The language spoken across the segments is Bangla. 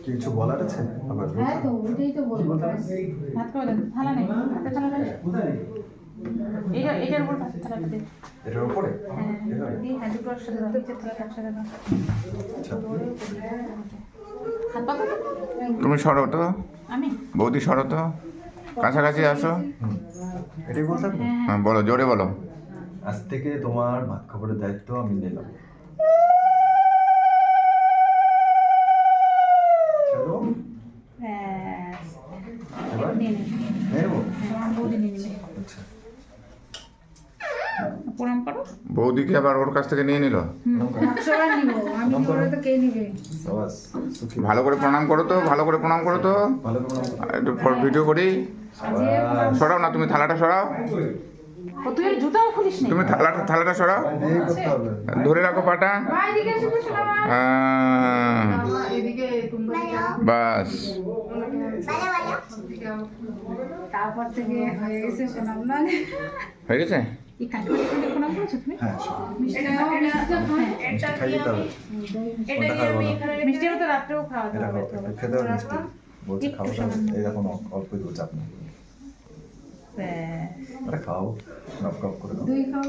কিছু বলার আছে আবার? হ্যাঁ তো ওইটাই তো বলবো। হাত করে দেন, থালা নেই, হাতে থালা নেই। এটার উপর থালাটা দিন। এটার উপরে? হ্যাঁ, দিয়ে হাত দুটোর সাথে দাও, নিচের থালাটা একসাথে দাও। হাত পাকা তো? তুমি সরো তো, আমি? বৌদি সরো তো, কাছাকাছি আসো। এটাই বলতে হবে? হ্যাঁ বলো, জোরে বলো। আজ থেকে তোমার ভাত খাবারের দায়িত্ব আমি নিলাম। চলো ব্যাস। এবার নিয়ে নিন। নেবো। হ্যাঁ, বৌদি নিয়ে নিবে। আচ্ছা প্রণাম করো। বৌদিকে আবার ওর কাছ থেকে নিয়ে নিল। সবাই নিব, আমি করে তো কে নিবে? বাস সুখী ভালো করে প্রণাম করো তো, ভালো করে প্রণাম করো তো। ভালো করে একটু ভিডিও করি। সরাও না, তুমি থালাটা সরাও। ও তুই আর জুতাও খুলিস নি? তুমি থালাটা সরাও, এই করতে হবে। ধরে রাখো পাটা। ভাই এদিকে এসে বসে না ভাই। এদিকে তোমরা বাস। তারপর থেকে হয়ে গেছে প্রণাম না। হয়ে গেছে? এই কাঠুরি করে প্রণাম করেছো তুমি? হ্যাঁ সব। মিষ্টি খাও, মিষ্টি খাও। মিষ্টি খাইয়ে দিতে হবে। কোনটা খাবো না? মিষ্টিও তো রাত্রেও খাওয়া এটা যাবে। খাও, একটু খেতে হবে মিষ্টি। বলছে খাবো না, এই দেখো অল্প একটু চাপ নেই। আরে খাও, নক নক করে দাও। দুই খাও।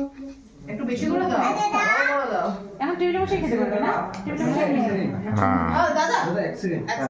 একটু বেশি করে দাও, বড় বড় দাও। এখন টেবিলে বসে খেতে পারবে না? টেবিলে বসে খেতে পারবে না। হ্যাঁ। দাদা